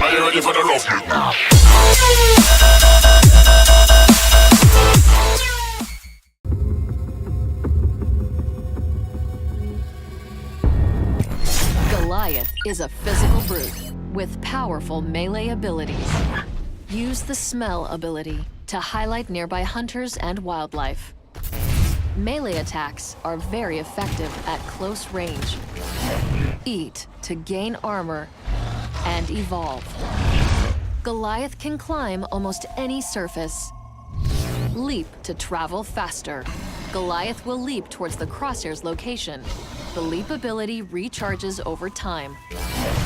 Are you ready for the roughness? Goliath is a physical brute with powerful melee abilities. Use the smell ability to highlight nearby hunters and wildlife. Melee attacks are very effective at close range. Eat to gain armor and evolve. Goliath can climb almost any surface. Leap to travel faster. Goliath will leap towards the crosshair's location. The leap ability recharges over time.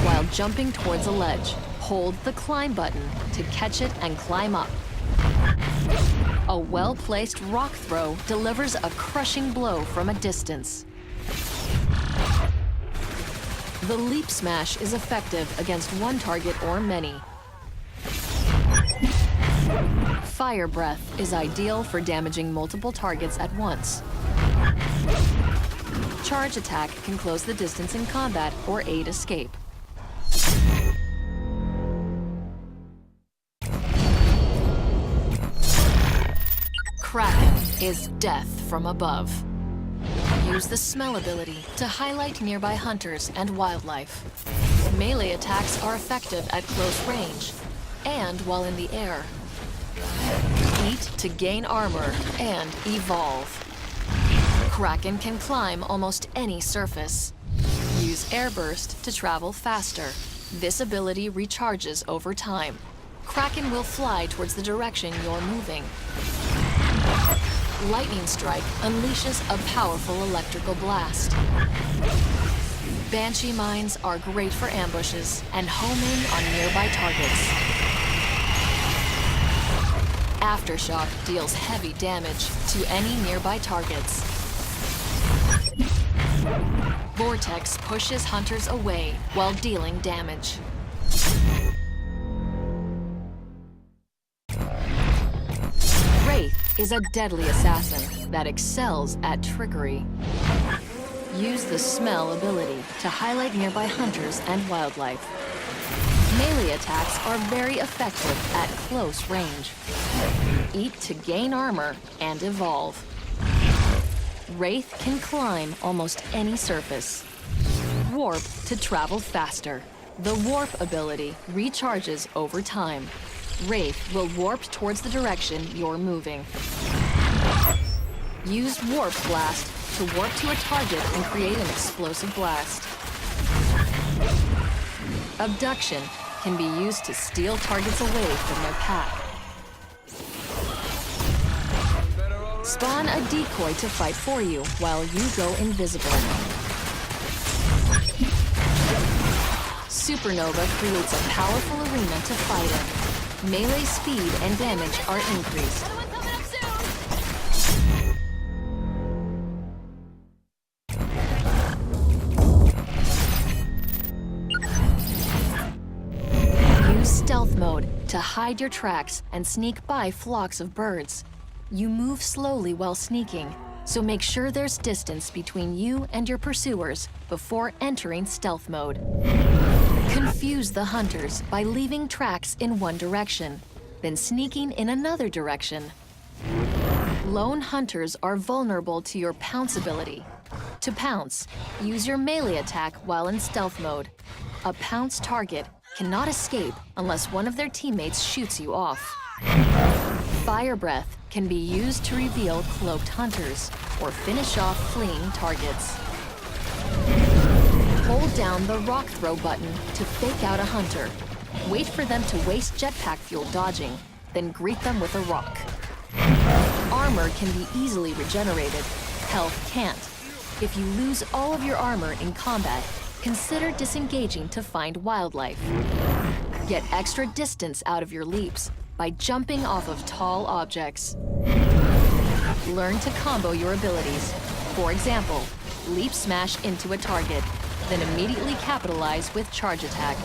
While jumping towards a ledge, hold the climb button to catch it and climb up. A well-placed rock throw delivers a crushing blow from a distance. The leap smash is effective against one target or many. Fire breath is ideal for damaging multiple targets at once. Charge attack can close the distance in combat or aid escape. Kraken is death from above. Use the smell ability to highlight nearby hunters and wildlife. Melee attacks are effective at close range and while in the air. Eat to gain armor and evolve. Kraken can climb almost any surface. Use Airburst to travel faster. This ability recharges over time. Kraken will fly towards the direction you're moving. Lightning Strike unleashes a powerful electrical blast. Banshee mines are great for ambushes and homing on nearby targets. Aftershock deals heavy damage to any nearby targets. Vortex pushes hunters away while dealing damage. Wraith is a deadly assassin that excels at trickery. Use the smell ability to highlight nearby hunters and wildlife. Melee attacks are very effective at close range. Eat to gain armor and evolve. Wraith can climb almost any surface. Warp to travel faster. The warp ability recharges over time. Wraith will warp towards the direction you're moving. Use Warp Blast to warp to a target and create an explosive blast. Abduction can be used to steal targets away from their pack. Spawn a decoy to fight for you while you go invisible. Supernova creates a powerful arena to fight in. Melee speed and damage are increased. Use stealth mode to hide your tracks and sneak by flocks of birds. You move slowly while sneaking, so make sure there's distance between you and your pursuers before entering stealth mode. Confuse the hunters by leaving tracks in one direction, then sneaking in another direction. Lone hunters are vulnerable to your pounce ability. To pounce, use your melee attack while in stealth mode. A pounce target cannot escape unless one of their teammates shoots you off. Fire breath can be used to reveal cloaked hunters or finish off fleeing targets. Hold down the rock throw button to fake out a hunter. Wait for them to waste jetpack fuel dodging, then greet them with a rock. Armor can be easily regenerated. Health can't. If you lose all of your armor in combat, consider disengaging to find wildlife. Get extra distance out of your leaps by jumping off of tall objects. Learn to combo your abilities. For example, leap smash into a target, then immediately capitalize with charge attack.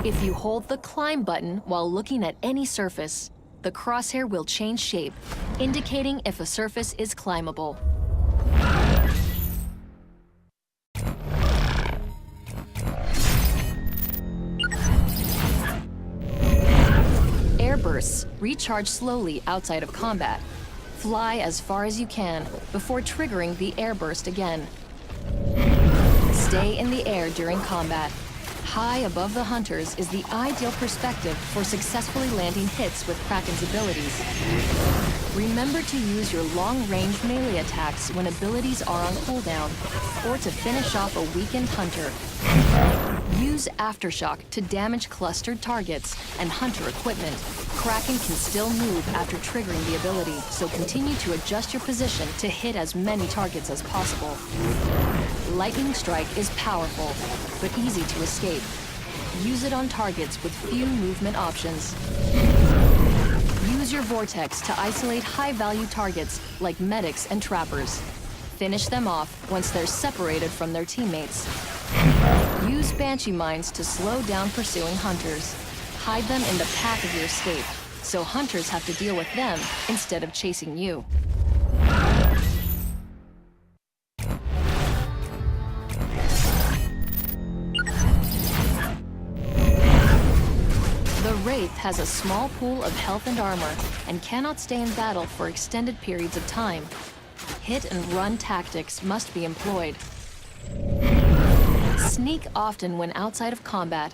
If you hold the climb button while looking at any surface, the crosshair will change shape, indicating if a surface is climbable. bursts recharge slowly outside of combat. Fly as far as you can before triggering the air burst again. Stay in the air during combat. High above the hunters is the ideal perspective for successfully landing hits with Kraken's abilities. Remember to use your long-range melee attacks when abilities are on cooldown, or to finish off a weakened hunter. Use Aftershock to damage clustered targets and hunter equipment. Kraken can still move after triggering the ability, so continue to adjust your position to hit as many targets as possible. Lightning Strike is powerful, but easy to escape. Use it on targets with few movement options. Use your Vortex to isolate high-value targets like medics and trappers. Finish them off once they're separated from their teammates. Use Banshee Mines to slow down pursuing hunters. Hide them in the path of your escape, so hunters have to deal with them instead of chasing you. The Wraith has a small pool of health and armor and cannot stay in battle for extended periods of time. Hit and run tactics must be employed. Sneak often when outside of combat.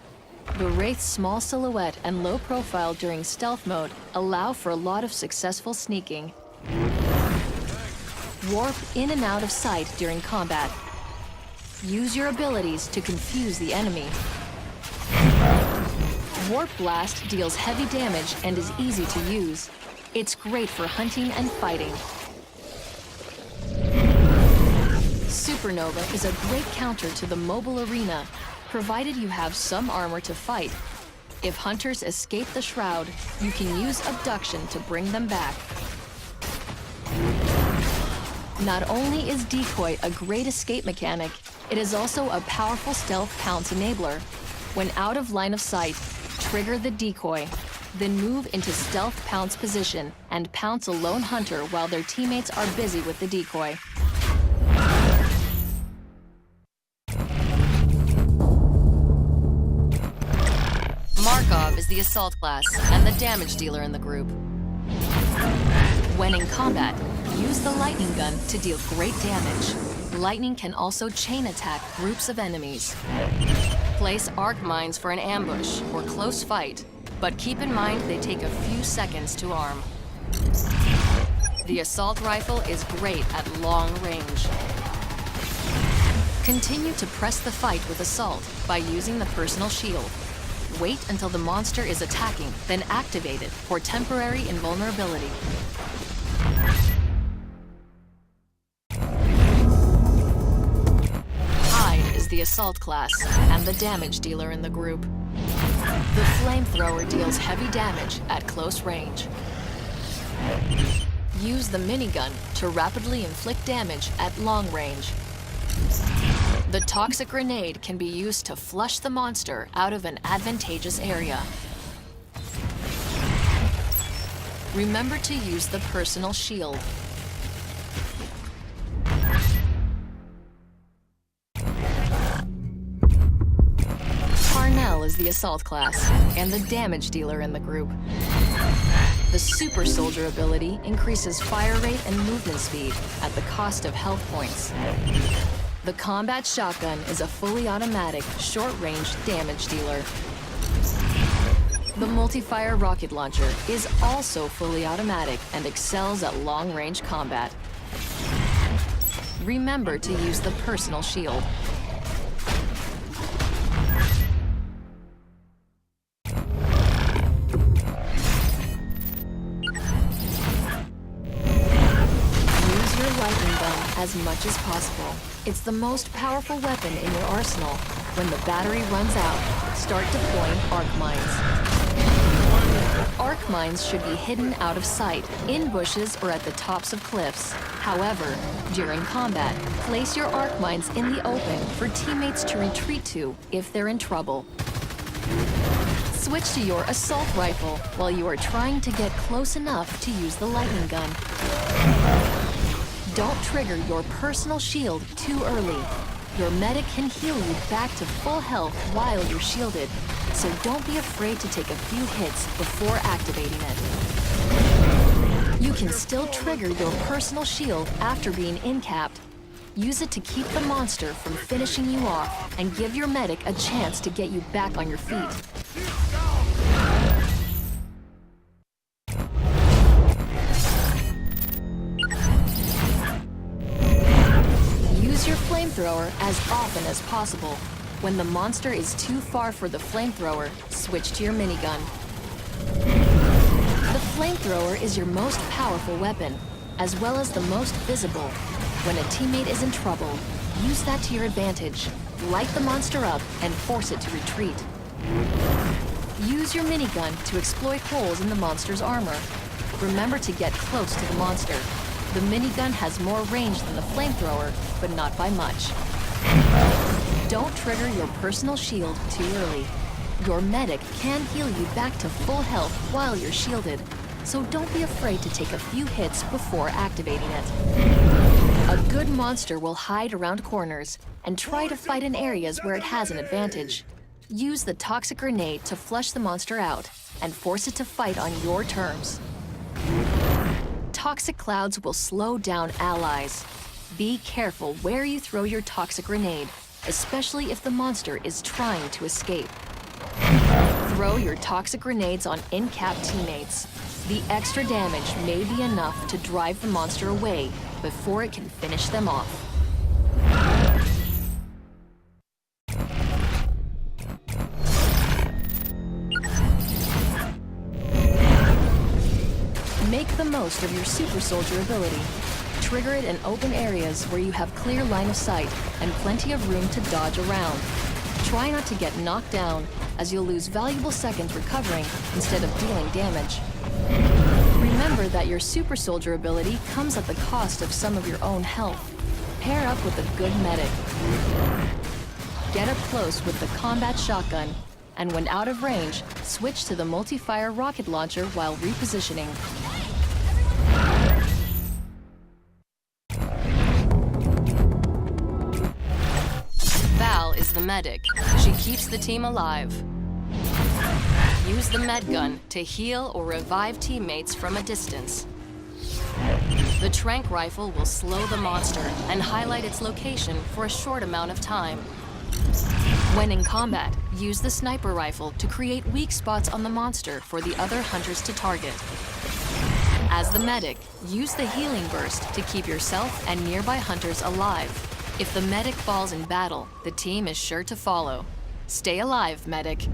The Wraith's small silhouette and low profile during stealth mode allow for a lot of successful sneaking. Warp in and out of sight during combat. Use your abilities to confuse the enemy. Warp Blast deals heavy damage and is easy to use. It's great for hunting and fighting. Supernova is a great counter to the mobile arena, provided you have some armor to fight. If hunters escape the Shroud, you can use Abduction to bring them back. Not only is Decoy a great escape mechanic, it is also a powerful stealth pounce enabler. When out of line of sight, trigger the Decoy, then move into stealth pounce position and pounce a lone hunter while their teammates are busy with the Decoy. Markov is the assault class and the damage dealer in the group. When in combat, use the lightning gun to deal great damage. Lightning can also chain attack groups of enemies. Place arc mines for an ambush or close fight, but keep in mind they take a few seconds to arm. The assault rifle is great at long range. Continue to press the fight with assault by using the personal shield. Wait until the monster is attacking, then activate it for temporary invulnerability. Hyde is the assault class and the damage dealer in the group. The flamethrower deals heavy damage at close range. Use the minigun to rapidly inflict damage at long range. The toxic grenade can be used to flush the monster out of an advantageous area. Remember to use the personal shield. Parnell is the assault class and the damage dealer in the group. The Super Soldier ability increases fire rate and movement speed at the cost of health points. The Combat Shotgun is a fully automatic, short-range damage dealer. The Multi-Fire Rocket Launcher is also fully automatic and excels at long-range combat. Remember to use the personal shield. As much as possible. It's the most powerful weapon in your arsenal. When the battery runs out, start deploying arc mines. Arc mines should be hidden out of sight, in bushes or at the tops of cliffs. However, during combat, place your arc mines in the open for teammates to retreat to if they're in trouble. Switch to your assault rifle while you are trying to get close enough to use the lightning gun. Don't trigger your personal shield too early. Your medic can heal you back to full health while you're shielded, so don't be afraid to take a few hits before activating it. You can still trigger your personal shield after being in-capped. Use it to keep the monster from finishing you off and give your medic a chance to get you back on your feet. Use your flamethrower as often as possible. When the monster is too far for the flamethrower, switch to your minigun. The flamethrower is your most powerful weapon, as well as the most visible. When a teammate is in trouble, use that to your advantage. Light the monster up and force it to retreat. Use your minigun to exploit holes in the monster's armor. Remember to get close to the monster. The minigun has more range than the flamethrower, but not by much. Don't trigger your personal shield too early. Your medic can heal you back to full health while you're shielded, so don't be afraid to take a few hits before activating it. A good monster will hide around corners and try to fight in areas where it has an advantage. Use the toxic grenade to flush the monster out and force it to fight on your terms. Toxic clouds will slow down allies. Be careful where you throw your toxic grenade, especially if the monster is trying to escape. Throw your toxic grenades on in-capped teammates. The extra damage may be enough to drive the monster away before it can finish them off. Make the most of your super soldier ability. Trigger it in open areas where you have clear line of sight and plenty of room to dodge around. Try not to get knocked down, as you'll lose valuable seconds recovering instead of dealing damage. Remember that your super soldier ability comes at the cost of some of your own health. Pair up with a good medic. Get up close with the combat shotgun, and when out of range, switch to the multi-fire rocket launcher while repositioning. Val is the medic. She keeps the team alive. Use the med gun to heal or revive teammates from a distance. The tranq rifle will slow the monster and highlight its location for a short amount of time. When in combat, use the sniper rifle to create weak spots on the monster for the other hunters to target. As the medic, use the healing burst to keep yourself and nearby hunters alive. If the medic falls in battle, the team is sure to follow. Stay alive, medic.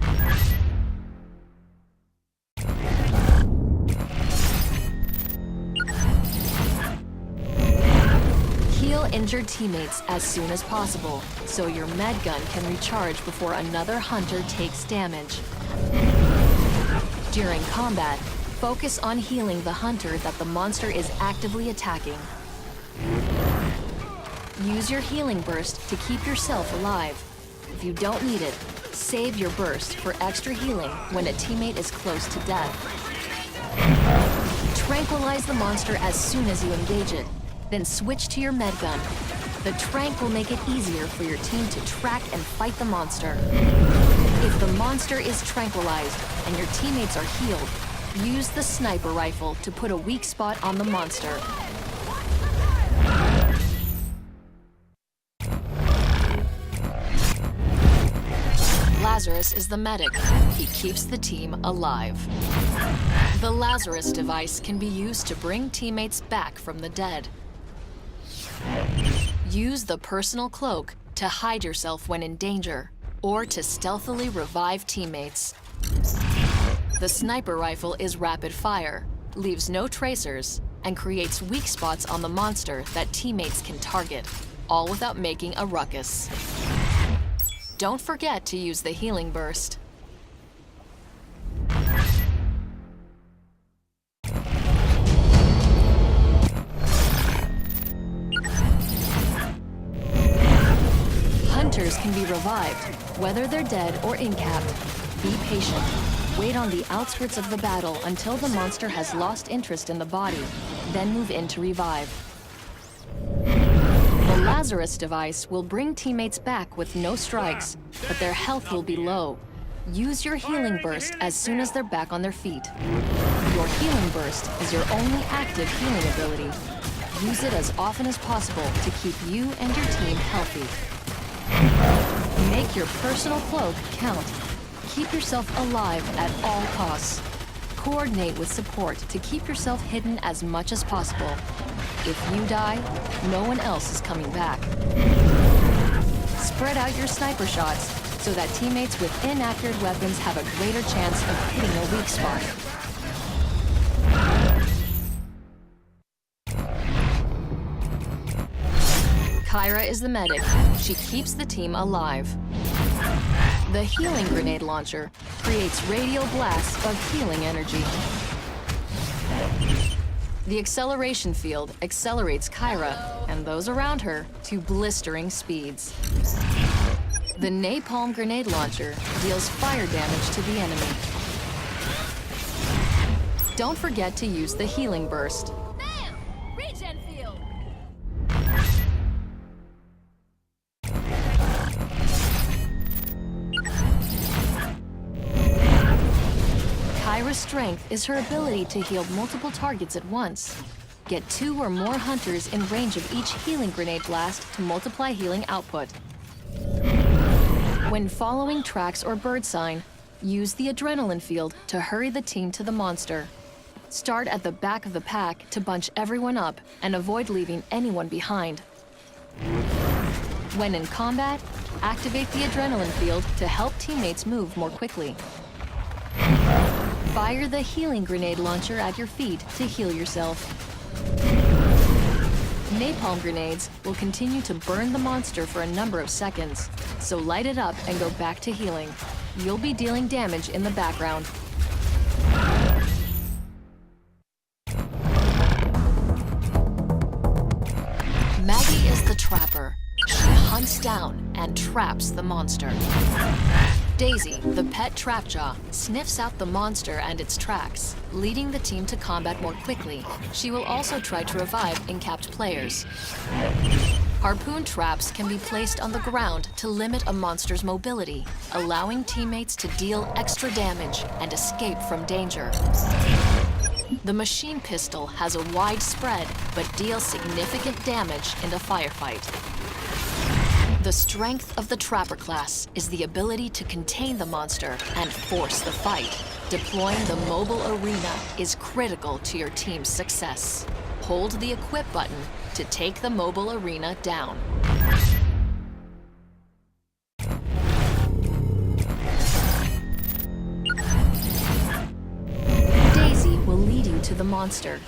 Heal injured teammates as soon as possible, so your med gun can recharge before another hunter takes damage. During combat, focus on healing the hunter that the monster is actively attacking. Use your healing burst to keep yourself alive. If you don't need it, save your burst for extra healing when a teammate is close to death. Tranquilize the monster as soon as you engage it, then switch to your med gun. The tranq will make it easier for your team to track and fight the monster. If the monster is tranquilized and your teammates are healed, use the sniper rifle to put a weak spot on the monster. Lazarus is the medic. He keeps the team alive. The Lazarus device can be used to bring teammates back from the dead. Use the personal cloak to hide yourself when in danger, or to stealthily revive teammates. The sniper rifle is rapid fire, leaves no tracers, and creates weak spots on the monster that teammates can target, all without making a ruckus. Don't forget to use the healing burst. Hunters can be revived, whether they're dead or in-capped. Be patient. Wait on the outskirts of the battle until the monster has lost interest in the body, then move in to revive. The Lazarus device will bring teammates back with no strikes, but their health will be low. Use your healing burst as soon as they're back on their feet. Your healing burst is your only active healing ability. Use it as often as possible to keep you and your team healthy. Make your personal cloak count. Keep yourself alive at all costs. Coordinate with support to keep yourself hidden as much as possible. If you die, no one else is coming back. Spread out your sniper shots so that teammates with inaccurate weapons have a greater chance of hitting a weak spot. Kyra is the medic. She keeps the team alive. The healing grenade launcher creates radial blasts of healing energy. The acceleration field accelerates Kyra and those around her to blistering speeds. The napalm grenade launcher deals fire damage to the enemy. Don't forget to use the healing burst. Bam! Regen field! Kyra's strength is her ability to heal multiple targets at once. Get 2 or more hunters in range of each healing grenade blast to multiply healing output. When following tracks or bird sign, use the adrenaline field to hurry the team to the monster. Start at the back of the pack to bunch everyone up and avoid leaving anyone behind. When in combat, activate the adrenaline field to help teammates move more quickly. Fire the healing grenade launcher at your feet to heal yourself. Napalm grenades will continue to burn the monster for a number of seconds, so light it up and go back to healing. You'll be dealing damage in the background. Maggie is the trapper. She hunts down and traps the monster. Daisy, the pet Trapjaw, sniffs out the monster and its tracks, leading the team to combat more quickly. She will also try to revive encapped players. Harpoon traps can be placed on the ground to limit a monster's mobility, allowing teammates to deal extra damage and escape from danger. The machine pistol has a wide spread, but deals significant damage in a firefight. The strength of the Trapper class is the ability to contain the monster and force the fight. Deploying the mobile arena is critical to your team's success. Hold the equip button to take the mobile arena down. Daisy will lead you to the monster.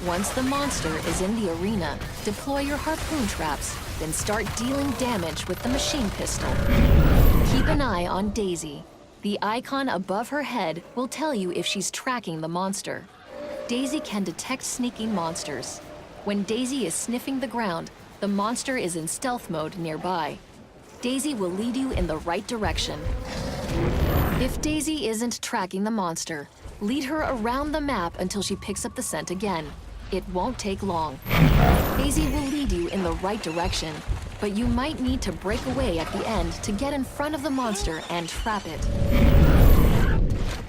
Once the monster is in the arena, deploy your harpoon traps, then start dealing damage with the machine pistol. Keep an eye on Daisy. The icon above her head will tell you if she's tracking the monster. Daisy can detect sneaking monsters. When Daisy is sniffing the ground, the monster is in stealth mode nearby. Daisy will lead you in the right direction. If Daisy isn't tracking the monster, lead her around the map until she picks up the scent again. It won't take long. Daisy will lead you in the right direction, but you might need to break away at the end to get in front of the monster and trap it.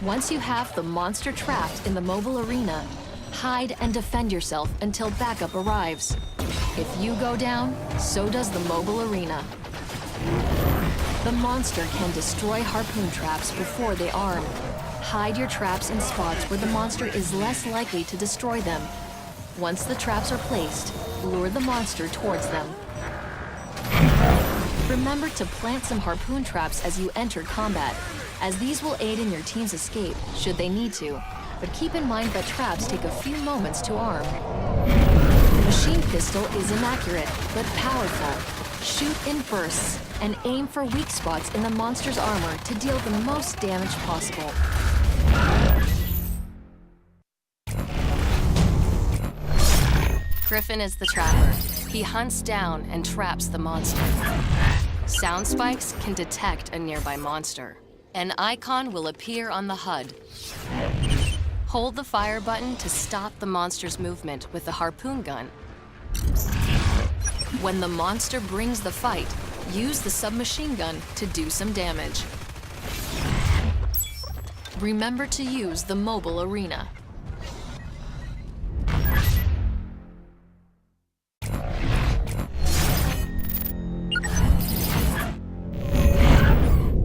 Once you have the monster trapped in the mobile arena, hide and defend yourself until backup arrives. If you go down, so does the mobile arena. The monster can destroy harpoon traps before they arm. Hide your traps in spots where the monster is less likely to destroy them. Once the traps are placed, lure the monster towards them. Remember to plant some harpoon traps as you enter combat, as these will aid in your team's escape should they need to. But keep in mind that traps take a few moments to arm. The machine pistol is inaccurate, but powerful. Shoot in bursts and aim for weak spots in the monster's armor to deal the most damage possible. Griffin is the trapper. He hunts down and traps the monster. Sound spikes can detect a nearby monster. An icon will appear on the HUD. Hold the fire button to stop the monster's movement with the harpoon gun. When the monster brings the fight, use the submachine gun to do some damage. Remember to use the mobile arena.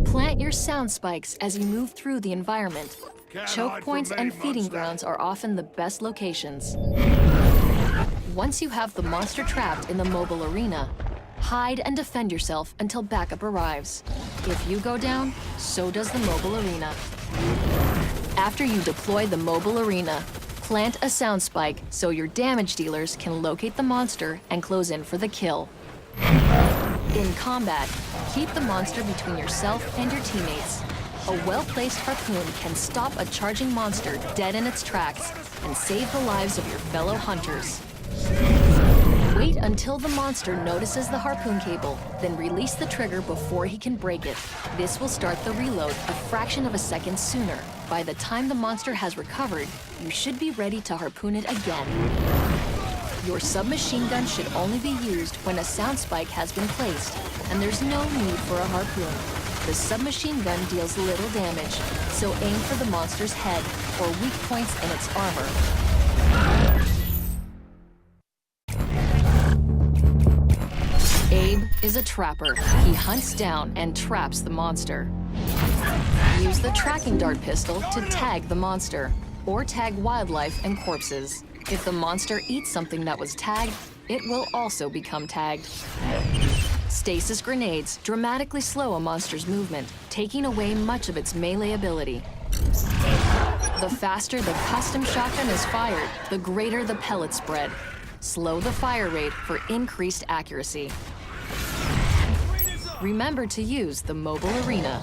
Plant your sound spikes as you move through the environment. Choke points and feeding grounds are often the best locations. Once you have the monster trapped in the mobile arena, hide and defend yourself until backup arrives. If you go down, so does the mobile arena. After you deploy the mobile arena, plant a sound spike so your damage dealers can locate the monster and close in for the kill. In combat, keep the monster between yourself and your teammates. A well-placed harpoon can stop a charging monster dead in its tracks and save the lives of your fellow hunters. Wait until the monster notices the harpoon cable, then release the trigger before he can break it. This will start the reload a fraction of a second sooner. By the time the monster has recovered, you should be ready to harpoon it again. Your submachine gun should only be used when a sound spike has been placed, and there's no need for a harpoon. The submachine gun deals little damage, so aim for the monster's head or weak points in its armor. Abe is a trapper. He hunts down and traps the monster. Use the tracking dart pistol to tag the monster, or tag wildlife and corpses. If the monster eats something that was tagged, it will also become tagged. Stasis grenades dramatically slow a monster's movement, taking away much of its melee ability. The faster the custom shotgun is fired, the greater the pellet spread. Slow the fire rate for increased accuracy. Remember to use the mobile arena.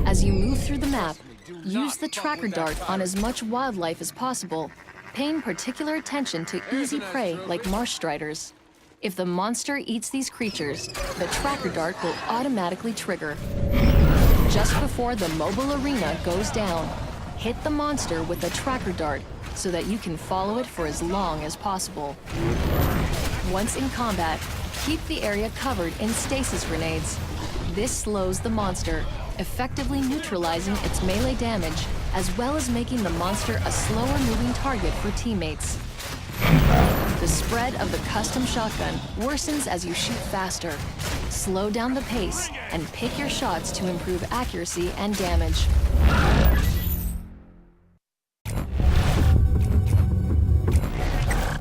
As you move through the map, use the tracker dart on as much wildlife as possible, paying particular attention to easy prey like marsh striders. If the monster eats these creatures, the tracker dart will automatically trigger. Just before the mobile arena goes down, hit the monster with a tracker dart so that you can follow it for as long as possible. Once in combat, keep the area covered in stasis grenades. This slows the monster, effectively neutralizing its melee damage, as well as making the monster a slower-moving target for teammates. The spread of the custom shotgun worsens as you shoot faster. Slow down the pace and pick your shots to improve accuracy and damage.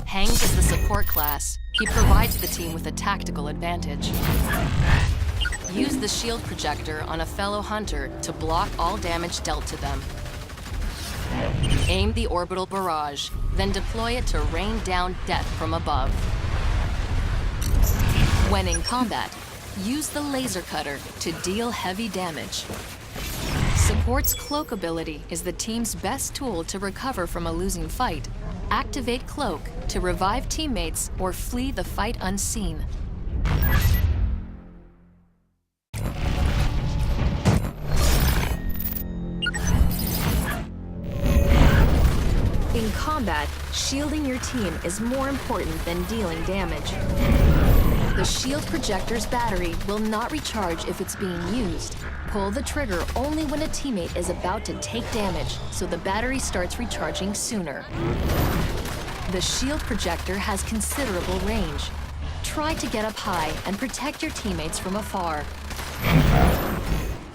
Hangs is the support class. He provides the team with a tactical advantage. Use the shield projector on a fellow hunter to block all damage dealt to them. Aim the orbital barrage, then deploy it to rain down death from above. When in combat, use the laser cutter to deal heavy damage. Support's cloak ability is the team's best tool to recover from a losing fight. Activate cloak to revive teammates or flee the fight unseen. In combat, shielding your team is more important than dealing damage. The shield projector's battery will not recharge if it's being used. Pull the trigger only when a teammate is about to take damage, so the battery starts recharging sooner. The shield projector has considerable range. Try to get up high and protect your teammates from afar.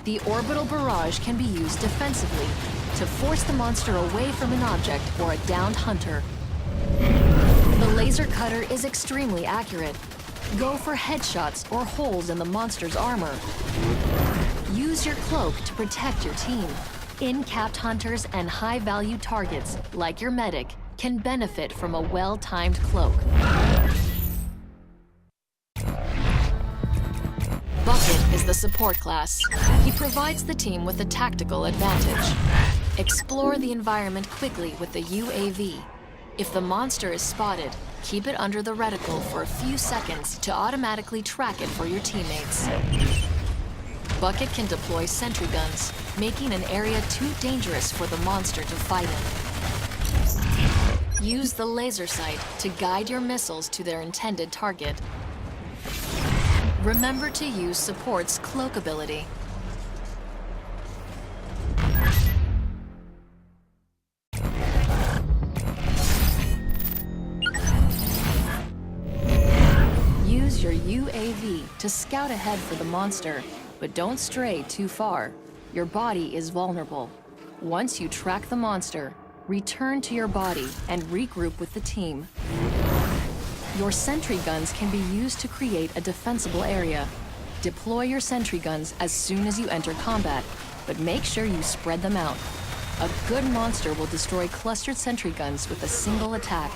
The orbital barrage can be used defensively to force the monster away from an object or a downed hunter. The laser cutter is extremely accurate. Go for headshots or holes in the monster's armor. Use your cloak to protect your team. In-capped hunters and high-value targets, like your medic, can benefit from a well-timed cloak. Bucket is the support class. He provides the team with a tactical advantage. Explore the environment quickly with the UAV. If the monster is spotted, keep it under the reticle for a few seconds to automatically track it for your teammates. Bucket can deploy sentry guns, making an area too dangerous for the monster to fight in. Use the laser sight to guide your missiles to their intended target. Remember to use Support's cloak ability. Use your UAV to scout ahead for the monster, but don't stray too far. Your body is vulnerable. Once you track the monster, return to your body and regroup with the team. Your sentry guns can be used to create a defensible area. Deploy your sentry guns as soon as you enter combat, but make sure you spread them out. A good monster will destroy clustered sentry guns with a single attack.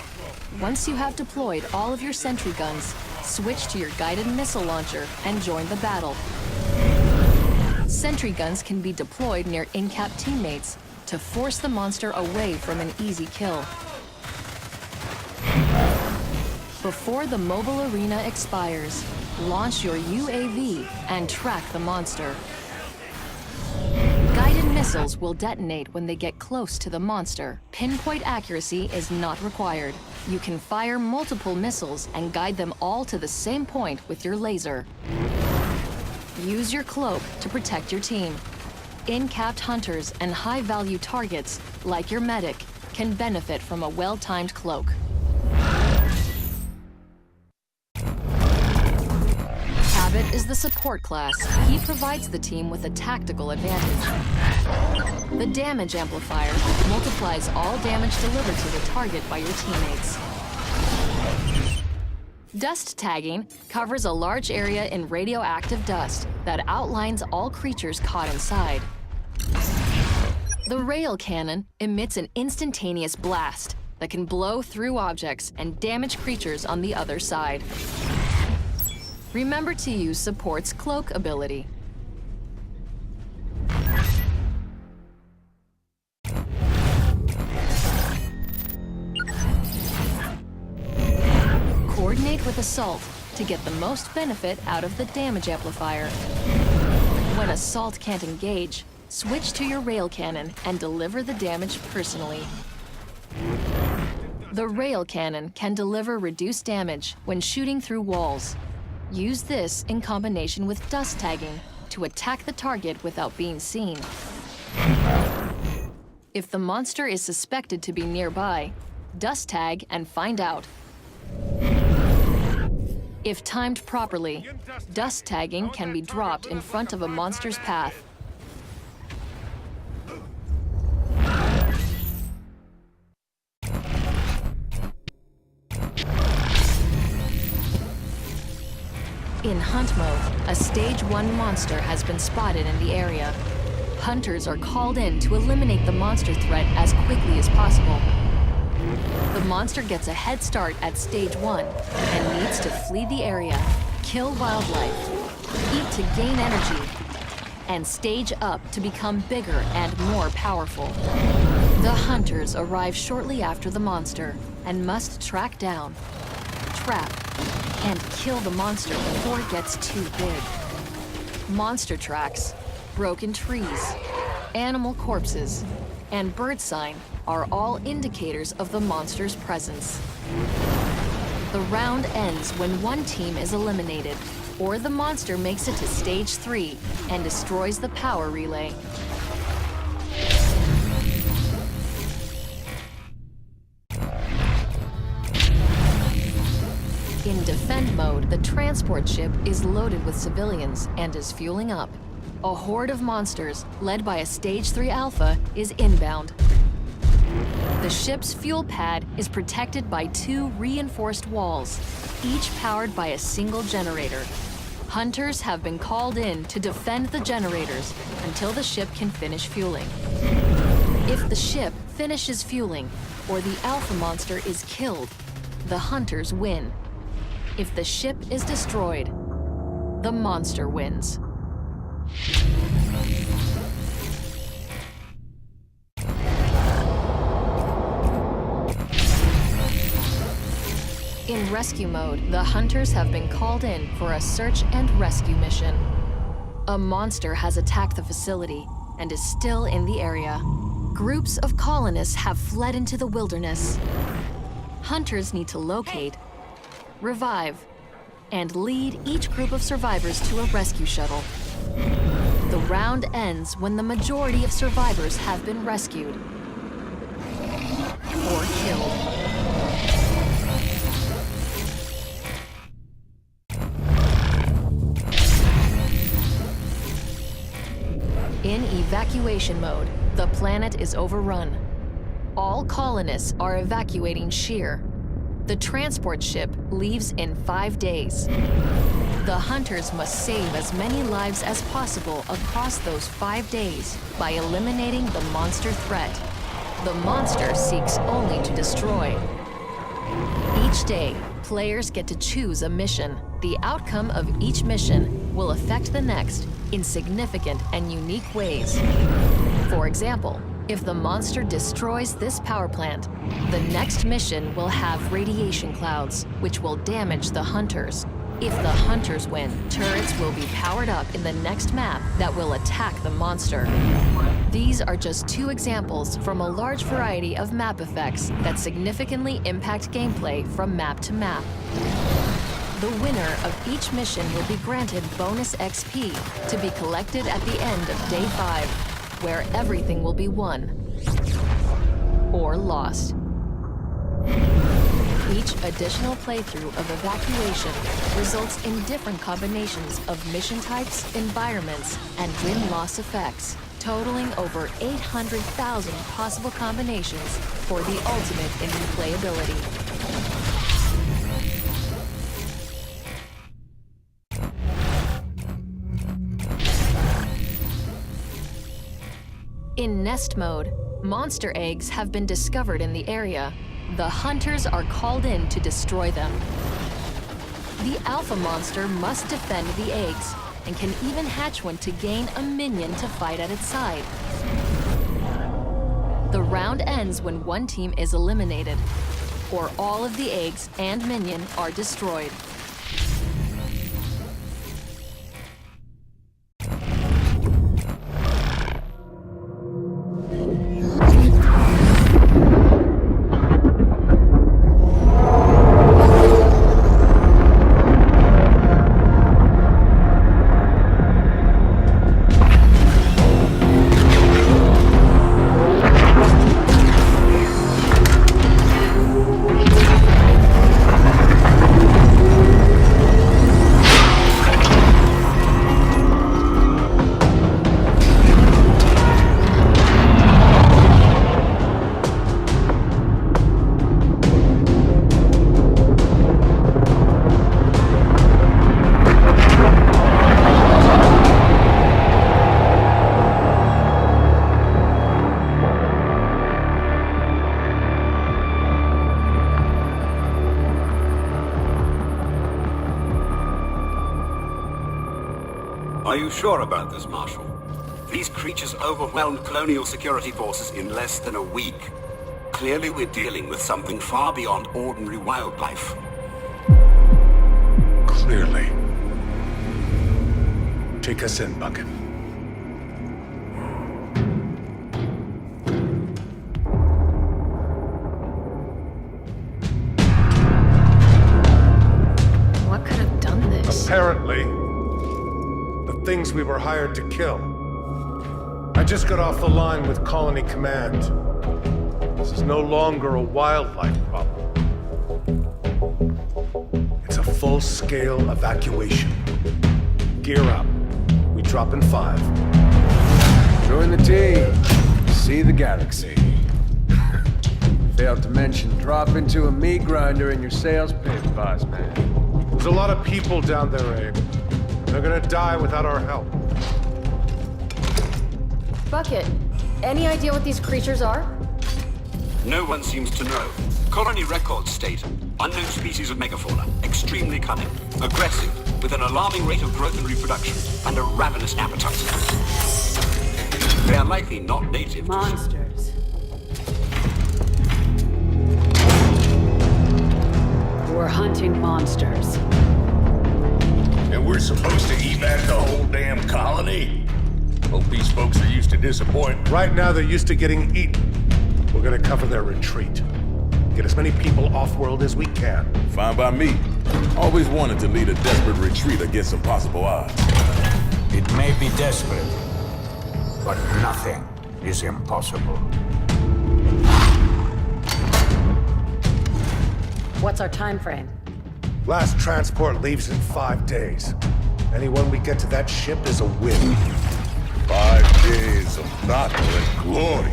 Once you have deployed all of your sentry guns, switch to your guided missile launcher and join the battle. Sentry guns can be deployed near in-cap teammates to force the monster away from an easy kill. Before the mobile arena expires, launch your UAV and track the monster. Guided missiles will detonate when they get close to the monster. Pinpoint accuracy is not required. You can fire multiple missiles and guide them all to the same point with your laser. Use your cloak to protect your team. In-capped hunters and high-value targets, like your medic, can benefit from a well-timed cloak. Abbott is the support class. He provides the team with a tactical advantage. The damage amplifier multiplies all damage delivered to the target by your teammates. Dust tagging covers a large area in radioactive dust that outlines all creatures caught inside. The rail cannon emits an instantaneous blast that can blow through objects and damage creatures on the other side. Remember to use Support's cloak ability. Coordinate with Assault to get the most benefit out of the damage amplifier. When Assault can't engage, switch to your rail cannon and deliver the damage personally. The rail cannon can deliver reduced damage when shooting through walls. Use this in combination with dust tagging to attack the target without being seen. If the monster is suspected to be nearby, dust tag and find out. If timed properly, dust tagging can be dropped in front of a monster's path. In Hunt mode, a Stage 1 monster has been spotted in the area. Hunters are called in to eliminate the monster threat as quickly as possible. The monster gets a head start at Stage 1 and needs to flee the area, kill wildlife, eat to gain energy, and stage up to become bigger and more powerful. The hunters arrive shortly after the monster and must track down, trap, and kill the monster before it gets too big. Monster tracks, broken trees, animal corpses, and bird sign are all indicators of the monster's presence. The round ends when one team is eliminated, or the monster makes it to Stage 3 and destroys the power relay. In Defend mode, the transport ship is loaded with civilians and is fueling up. A horde of monsters, led by a Stage 3 Alpha, is inbound. The ship's fuel pad is protected by 2 reinforced walls, each powered by a single generator. Hunters have been called in to defend the generators until the ship can finish fueling. If the ship finishes fueling, or the Alpha monster is killed, the hunters win. If the ship is destroyed, the monster wins. In rescue mode, the hunters have been called in for a search and rescue mission. A monster has attacked the facility and is still in the area. Groups of colonists have fled into the wilderness. Hunters need to locate, revive, and lead each group of survivors to a rescue shuttle. The round ends when the majority of survivors have been rescued or killed. In evacuation mode, the planet is overrun. All colonists are evacuating Shear. The transport ship leaves in 5 days. The hunters must save as many lives as possible across those 5 days by eliminating the monster threat. The monster seeks only to destroy. Each day, players get to choose a mission. The outcome of each mission will affect the next in significant and unique ways. For example, if the monster destroys this power plant, the next mission will have radiation clouds, which will damage the hunters. If the hunters win, turrets will be powered up in the next map that will attack the monster. These are just 2 examples from a large variety of map effects that significantly impact gameplay from map to map. The winner of each mission will be granted bonus XP to be collected at the end of Day 5, where everything will be won or lost. Each additional playthrough of evacuation results in different combinations of mission types, environments, and win-loss effects, totaling over 800,000 possible combinations for the ultimate in replayability. In nest mode, monster eggs have been discovered in the area. The hunters are called in to destroy them. The alpha monster must defend the eggs and can even hatch one to gain a minion to fight at its side. The round ends when one team is eliminated, or all of the eggs and minion are destroyed. Are you sure about this, Marshal? These creatures overwhelmed colonial security forces in less than a week. Clearly we're dealing with something far beyond ordinary wildlife. Clearly. Take us in, Bucket. What could have done this? Apparently, the things we were hired to kill. I just got off the line with Colony Command. This is no longer a wildlife problem. It's a full-scale evacuation. Gear up. We drop in 5. Join the team. See the galaxy. Failed to mention, drop into a meat grinder in your sales pitch, boss man. There's a lot of people down there, Abe. They're gonna die without our help. Bucket, any idea what these creatures are? No one seems to know. Colony records state unknown species of megafauna, extremely cunning, aggressive, with an alarming rate of growth and reproduction, and a ravenous appetite. They are likely not native to... Monsters. We're hunting monsters. And we're supposed to evac the whole damn colony? Hope these folks are used to disappointment. Right now, they're used to getting eaten. We're gonna cover their retreat. Get as many people off-world as we can. Fine by me. Always wanted to lead a desperate retreat against impossible odds. It may be desperate, but nothing is impossible. What's our time frame? Last transport leaves in 5 days. Anyone we get to that ship is a win. 5 days of battle and glory.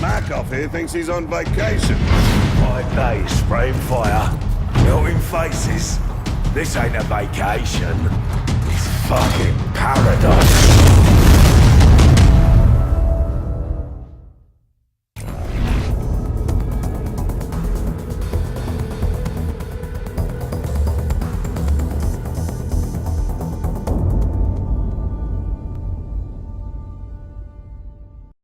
Markov here thinks he's on vacation. 5 days spraying fire, melting faces. This ain't a vacation. It's fucking paradise.